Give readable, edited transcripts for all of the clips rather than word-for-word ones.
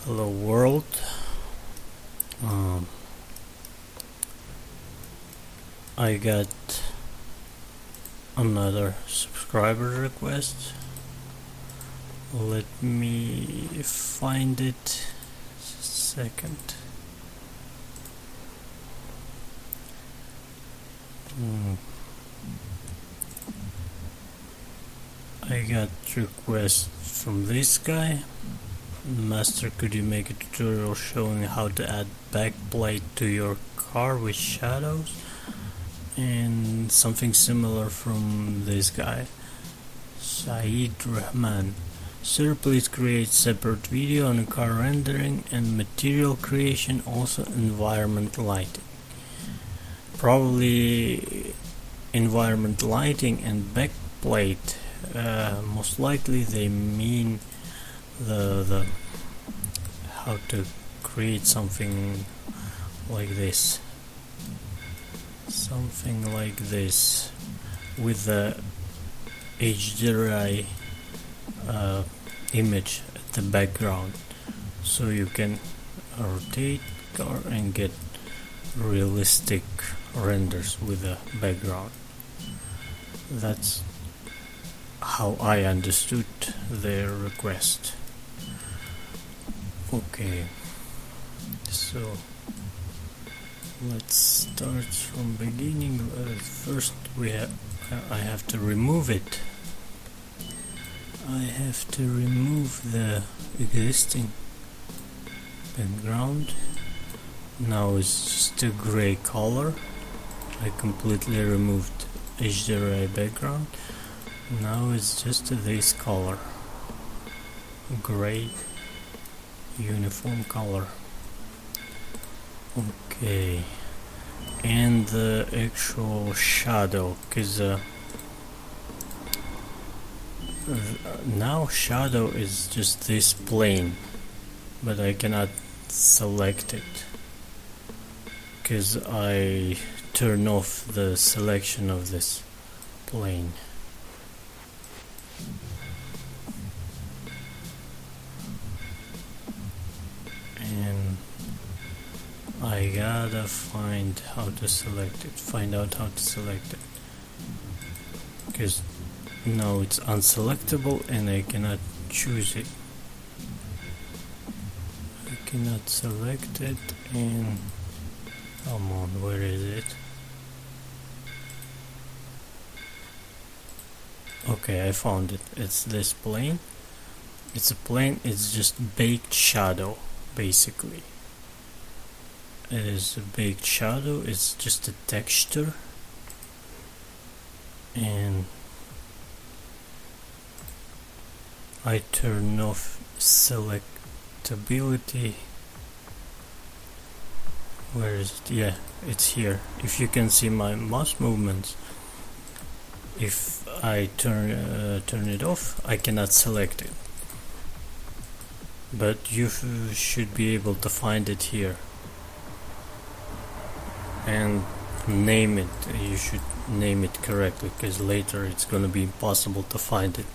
Hello world. I got another subscriber request. Let me find it. Just a second. I got request from this guy. Master, could you make a tutorial showing how to add backplate to your car with shadows? And something similar from this guy, Saeed Rahman. Sir, please create separate video on car rendering and material creation, also environment lighting. Probably environment lighting and backplate. Most likely they mean the how to create something like this. Something like this with the HDRI image at the background, so you can rotate car and get realistic renders with the background. That's how I understood their request. Okay, so let's start from beginning. First I have to remove it. I have to remove the existing background. Now it's just a gray color. I completely removed HDRI background. Now it's just this color, gray uniform color. Okay, and the actual shadow, because now shadow is just this plane, but I cannot select it because I turn off the selection of this plane. And I gotta find out how to select it, because now it's unselectable and I cannot choose it. I cannot select it, and come on, where is it? Okay, I found it. It's this plane. It's a plane, it's just baked shadow, basically. It is a baked shadow, it's just a texture. And I turn off selectability. Where is it? Yeah, it's here. If you can see my mouse movements, if I turn it off, I cannot select it. But you should be able to find it here and name it. You should name it correctly, because later it's gonna be impossible to find it.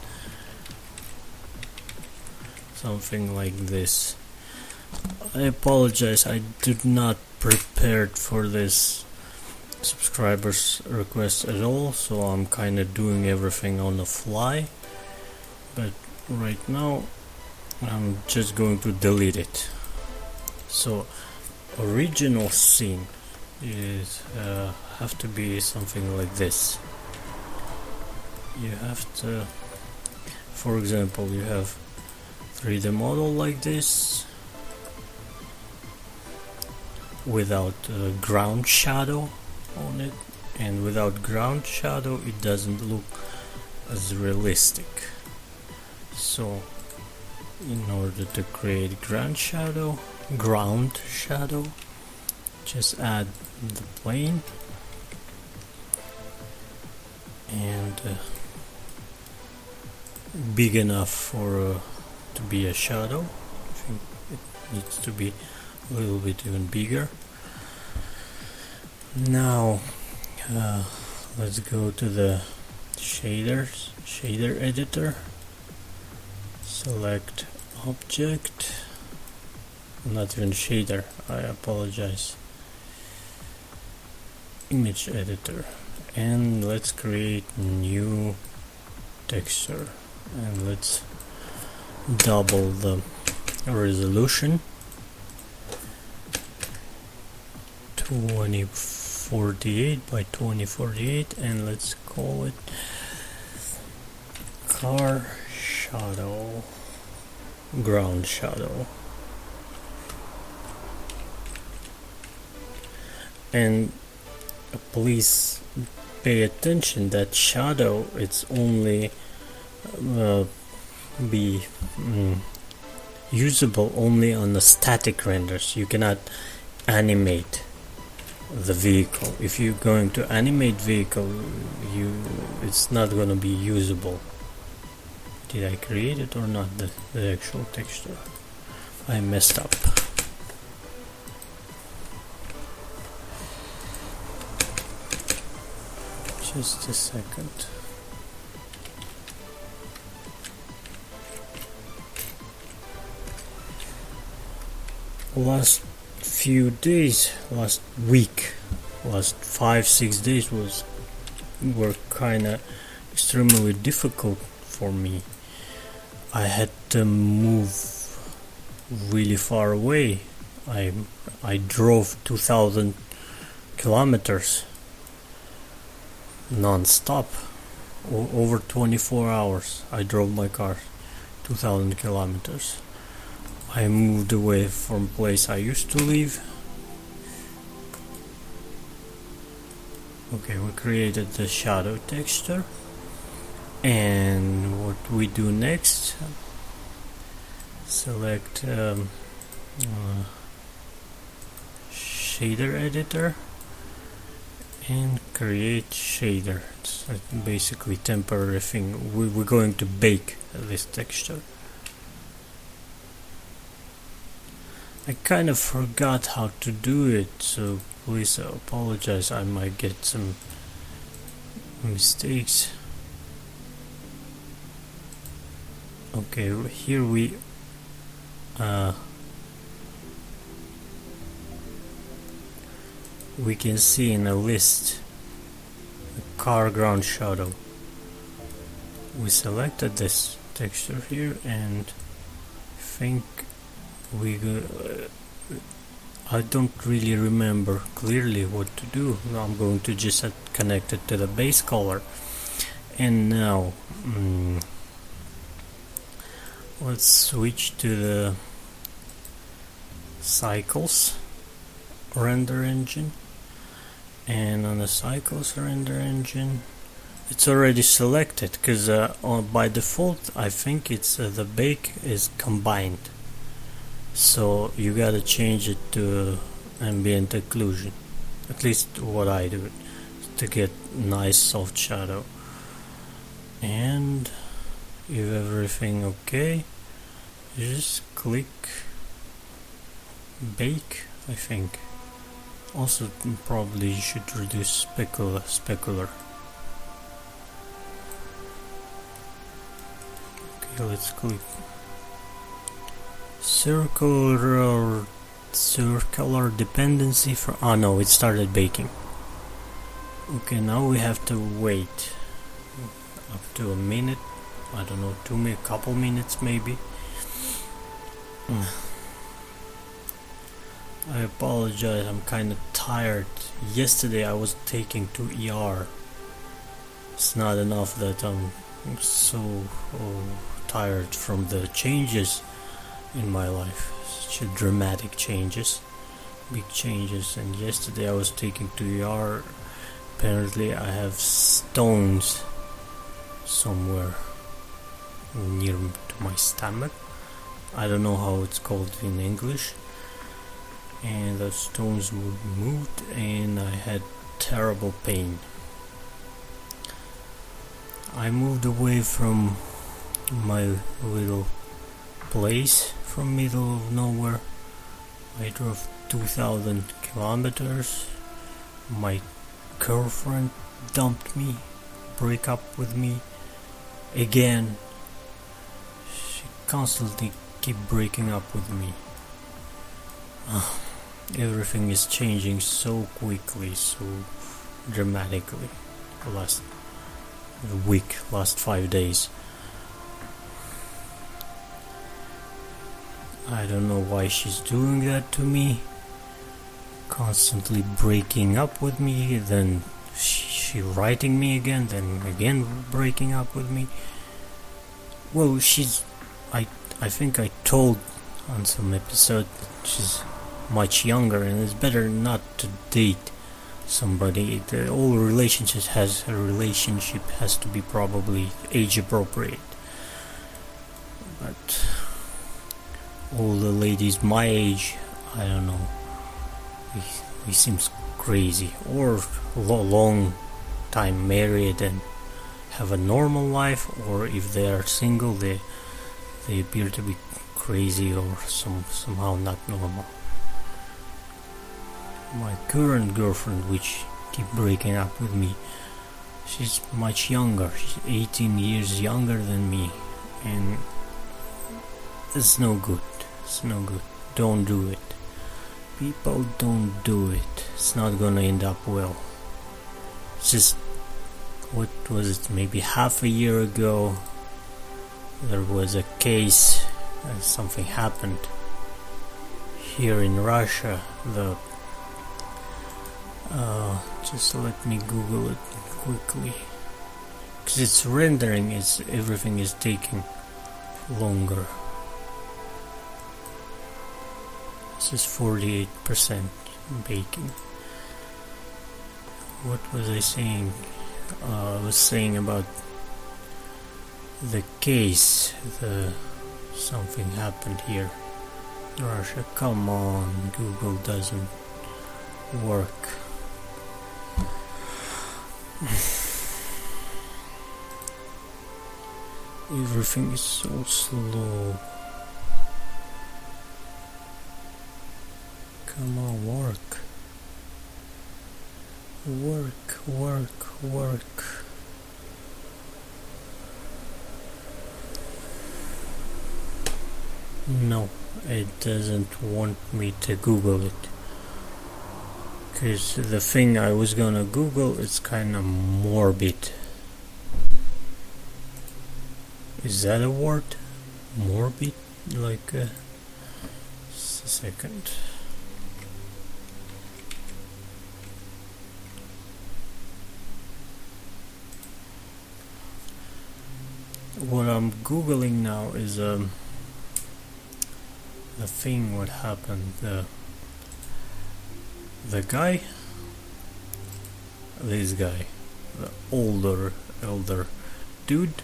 Something like this. I apologize, I did not prepared for this subscriber's request at all, so I'm kinda doing everything on the fly. But right now I'm just going to delete it. So original scene is have to be something like this. You have to, for example, you have 3D model like this without ground shadow on it, and without ground shadow it doesn't look as realistic. So in order to create ground shadow, just add the plane and big enough for to be a shadow. I think it needs to be a little bit even bigger. Now let's go to the shader editor, select object, not even shader, I apologize. Image editor, and let's create new texture, and let's double the resolution, 2048 by 2048, and let's call it car shadow, ground shadow. And please pay attention that shadow, it's only be usable only on the static renders. You cannot animate the vehicle. If you're going to animate vehicle, it's not going to be usable. Did I create it or not, the actual texture? I messed up. Just a second. Last few days, last week, last 5-6 days were kinda extremely difficult for me. I had to move really far away. I drove 2,000 kilometers non-stop. Over 24 hours I drove my car 2,000 kilometers. I moved away from place I used to live. Okay, we created the shadow texture, and what we do next, select shader editor and create shader. It's basically temporary thing. We're going to bake this texture. I kind of forgot how to do it, so please apologize. I might get some mistakes. Okay, here we can see in a list a car ground shadow. We selected this texture here, and think I don't really remember clearly what to do. I'm going to just connect it to the base color. And now let's switch to the cycles render engine, and on the cycles render engine it's already selected, because by default I think it's the bake is combined, so you gotta change it to ambient occlusion, at least what I do, to get nice soft shadow. And if everything okay, you just click bake, I think. Also probably you should reduce specular. Okay, let's click circular dependency for, oh no, it started baking. Okay, now we have to wait up to a minute, I don't know, a couple minutes maybe. I apologize, I'm kinda tired. Yesterday I was taking to ER. It's not enough that I'm so tired from the changes in my life, such dramatic changes, big changes. And yesterday I was taken to ER. Apparently I have stones somewhere near to my stomach. I don't know how it's called in English. And the stones were moved, and I had terrible pain. I moved away from my little place, from middle of nowhere. I drove 2,000 kilometers. My girlfriend dumped me, break up with me again. She constantly keep breaking up with me. Everything is changing so quickly, so dramatically. Last week, last 5 days. I don't know why she's doing that to me. Constantly breaking up with me, then she writing me again, then again breaking up with me. Well, I think I told on some episode that she's much younger and it's better not to date somebody. All relationship has to be probably age appropriate. But all the ladies my age, I don't know, we seems crazy, or long time married and have a normal life, or if they are single, they appear to be crazy or somehow not normal. My current girlfriend, which keep breaking up with me, she's much younger. She's 18 years younger than me, and it's no good. It's no good. Don't do it. People, don't do it. It's not gonna end up well. It's just, what was it, maybe half a year ago, there was a case, something happened here in Russia. Just let me Google it quickly, because it's rendering, everything is taking longer. This is 48% baking. What was I saying? I was saying about the case. Something happened here in Russia. Come on, Google doesn't work. Everything is so slow. Come on, work. Work. No, it doesn't want me to Google it. Because the thing I was gonna Google, it's kinda morbid. Is that a word? Morbid? Like, just a second. What I'm Googling now is the thing what happened. The guy, this guy, the elder dude,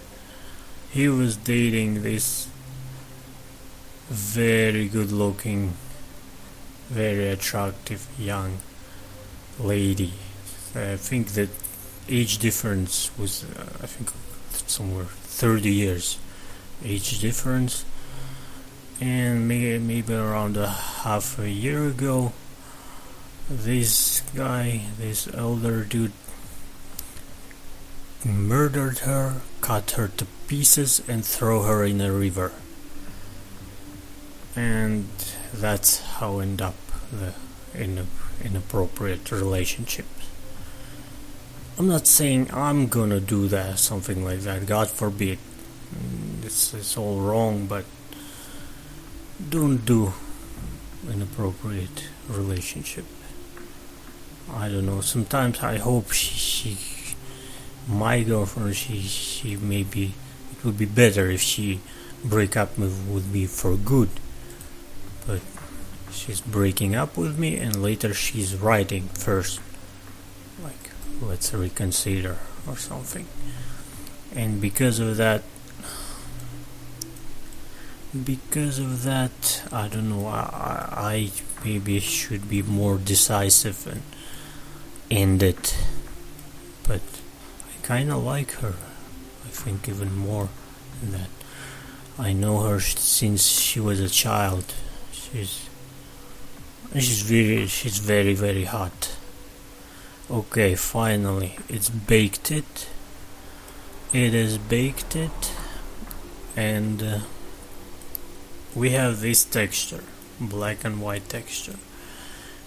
he was dating this very good looking, very attractive young lady. I think that age difference was I think somewhere 30 years age difference, and maybe around a half a year ago, this guy, this elder dude, murdered her, cut her to pieces, and throw her in a river. And that's how end up the inappropriate relationship. I'm not saying I'm gonna do that, something like that, God forbid. It's all wrong, but don't do inappropriate relationship. I don't know, sometimes I hope my girlfriend, she maybe, it would be better if she break up with me for good. But she's breaking up with me and later she's writing first, like, let's reconsider or something. And because of that, I don't know, I maybe should be more decisive and end it. But I kinda like her, I think even more than that. I know her since she was a child. She's very, very hot. Okay, finally, it's baked it. It is baked it, and we have this texture. black and white texture.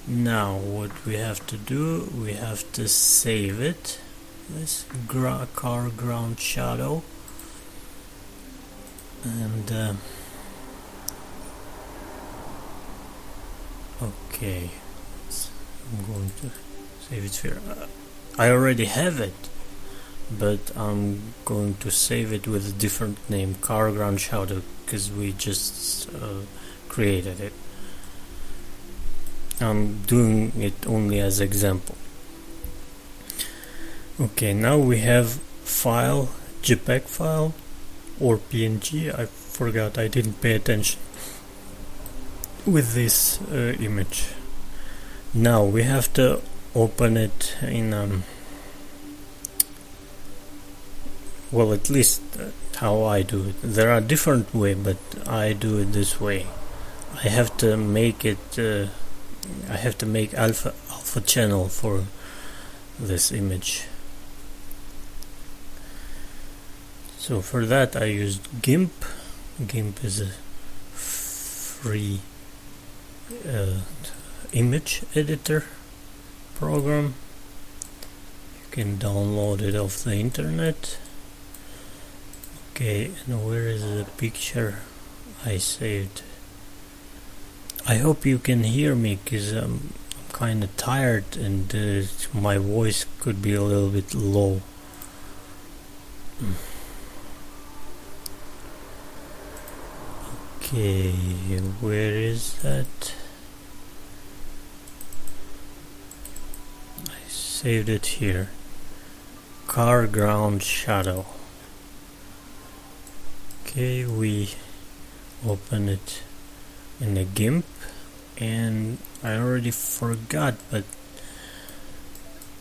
Now what we have to do, we have to save it, this car ground shadow, and okay, I'm going to save it here. I already have it, but I'm going to save it with a different name, car ground shadow, because we just created it. I'm doing it only as example. Okay, now we have file, JPEG file or PNG. I forgot, I didn't pay attention with this image. Now we have to open it in well, at least how I do it. There are different ways, but I do it this way. I have to make it I have to make alpha channel for this image. So for that I used GIMP. GIMP is a free image editor program. You can download it off the internet. Okay, and where is the picture I saved? I hope you can hear me, because I'm kind of tired and my voice could be a little bit low. Okay, where is that? I saved it here. Car ground shadow. Okay, we open it in a GIMP, and I already forgot, but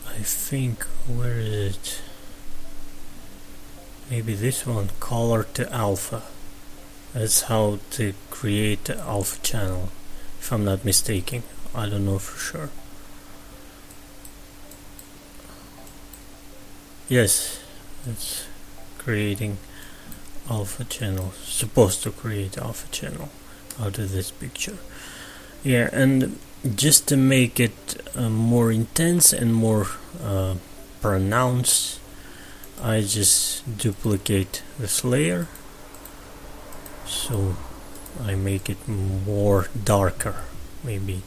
I think, where is it? Maybe this one, color to alpha. That's how to create the alpha channel, if I'm not mistaken. I don't know for sure. Yes, it's creating alpha channel, supposed to create alpha channel out of this picture. Yeah, and just to make it more intense and more pronounced, I just duplicate this layer, so I make it more darker maybe,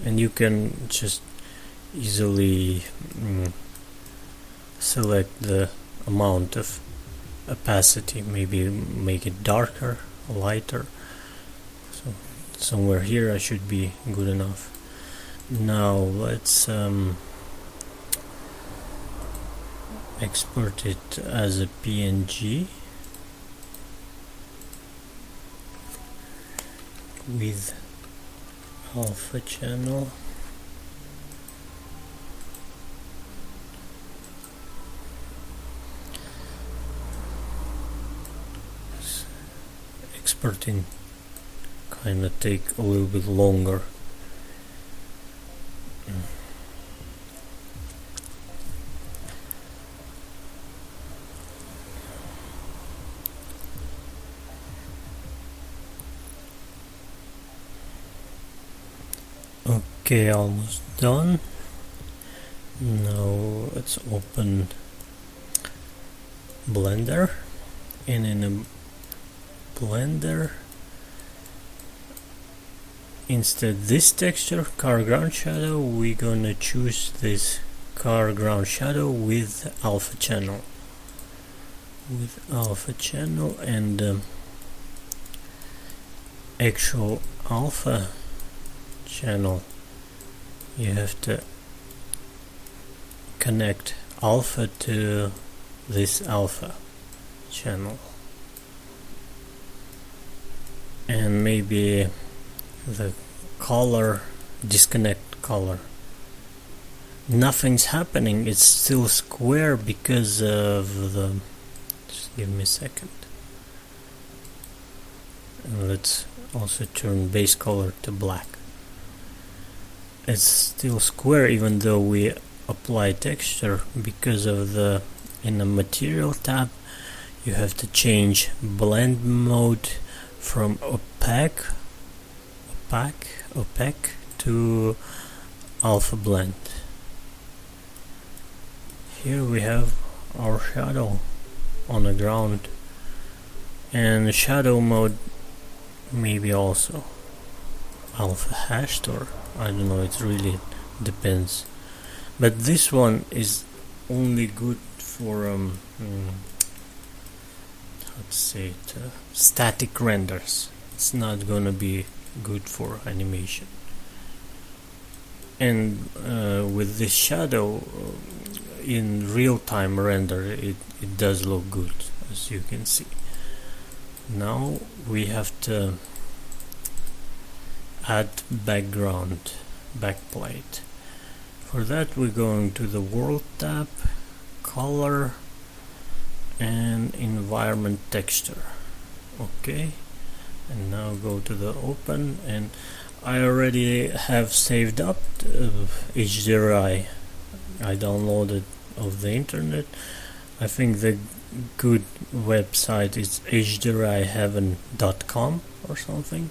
and you can just easily select the amount of opacity, maybe make it darker, lighter. So somewhere here I should be good enough. Now let's export it as a PNG with alpha channel. Exporting kinda take a little bit longer. Okay, almost done. Now let's open Blender, and in a Blender, instead this texture, car ground shadow, we're gonna choose this car ground shadow with alpha channel. And actual alpha channel, you have to connect alpha to this alpha channel, and maybe the color, disconnect color. Nothing's happening, it's still square because of the, just give me a second, and let's also turn base color to black. It's still square even though we apply texture, because of the, in the material tab you have to change blend mode from opaque opaque to alpha blend. Here we have our shadow on the ground, and shadow mode maybe also alpha hashed, or I don't know, it really depends. But this one is only good for how to say it, static renders. It's not gonna be good for animation. And with this shadow in real-time render, it does look good, as you can see. Now we have to add backplate. For that we're going to the World tab, Color, and Environment Texture. Okay, and now go to the Open, and I already have saved up HDRI. I downloaded of the internet. I think the good website is HDRIheaven.com or something.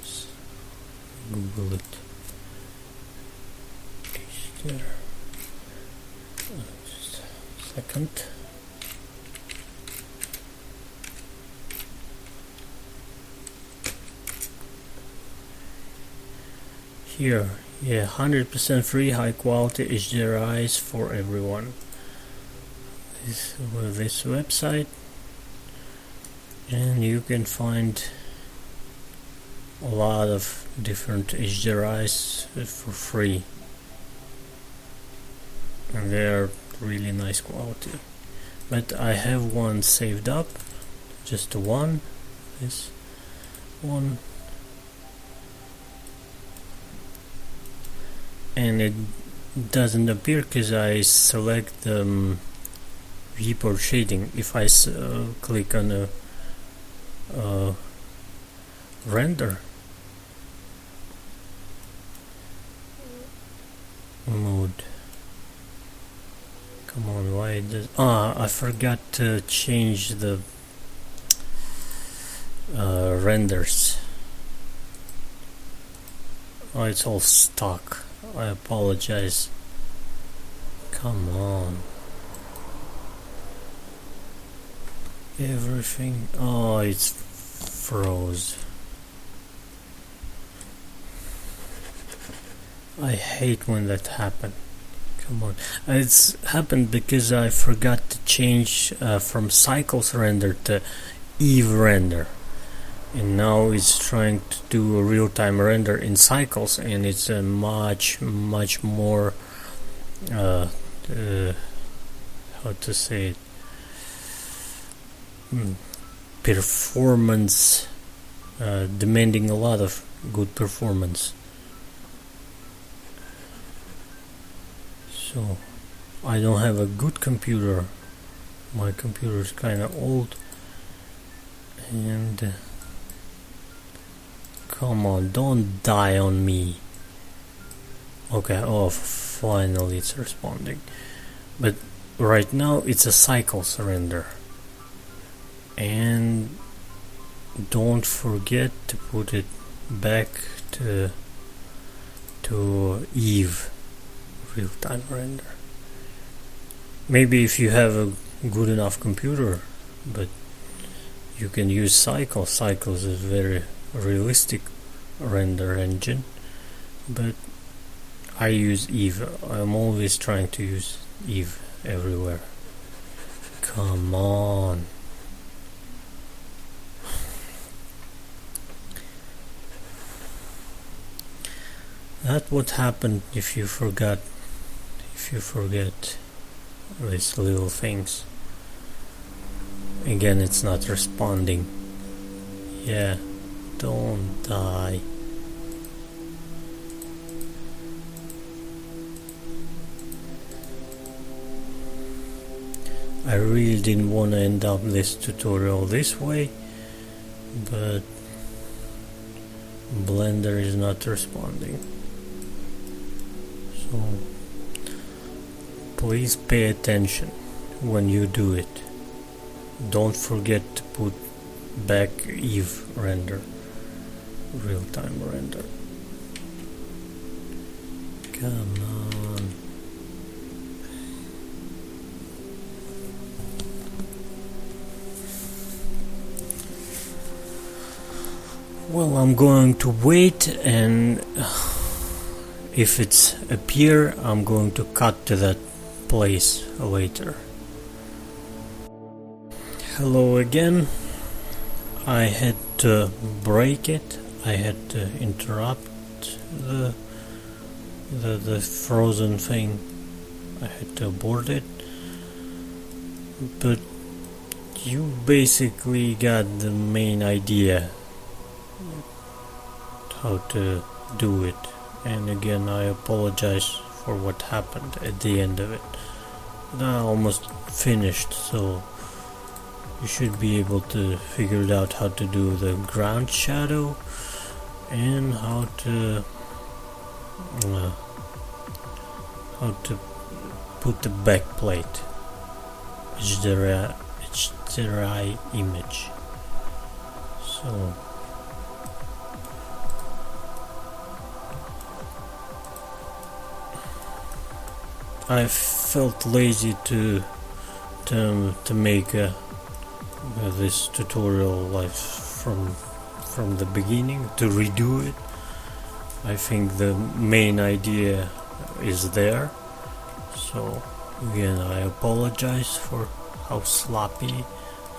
Just Google it. Just a second. Here, yeah, 100% free, high quality HDRIs for everyone. This website, and you can find a lot of different HDRIs for free, and they're really nice quality. But I have one saved up, just one, this one, and it doesn't appear because I select viewport shading. If I click on a render mode, come on, why does I forgot to change the renders. Oh, it's all stuck. I apologize. Come on. Everything. Oh, it's froze. I hate when that happens. Come on. It's happened because I forgot to change from cycles render to Eve render. And now it's trying to do a real-time render in cycles, and it's a much more how to say it, performance, demanding a lot of good performance. So I don't have a good computer. My computer is kind of old, and come on, don't die on me. Okay, oh, finally it's responding. But right now it's a cycle render. And don't forget to put it back to Eve, real-time render. Maybe if you have a good enough computer, but you can use Cycle. Cycle is a very realistic render engine, but I use Eve. I'm always trying to use Eve everywhere. Come on. That's what happened if you forget these little things. Again, it's not responding. Yeah, don't die. I really didn't want to end up this tutorial this way, but Blender is not responding. So please pay attention when you do it. Don't forget to put back Eve render. real-time render. Come on. Well, I'm going to wait, and if it's appear, I'm going to cut to that place later. Hello again. I had to break it. I had to interrupt the frozen thing. I had to abort it. But you basically got the main idea how to do it. And again, I apologize for what happened at the end of it. But I almost finished, so you should be able to figure it out how to do the ground shadow and how to put the backplate HDRI image. So I felt lazy to make this tutorial like from the beginning, to redo it. I think the main idea is there. So again, I apologize for how sloppy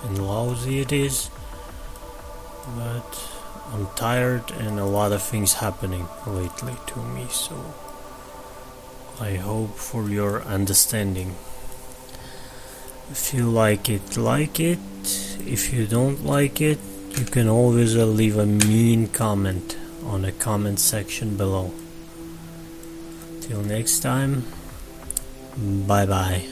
and lousy it is, but I'm tired and a lot of things happening lately to me, so I hope for your understanding. If you like it, like it. If you don't like it, you can always leave a mean comment on the comment section below. Till next time, bye bye.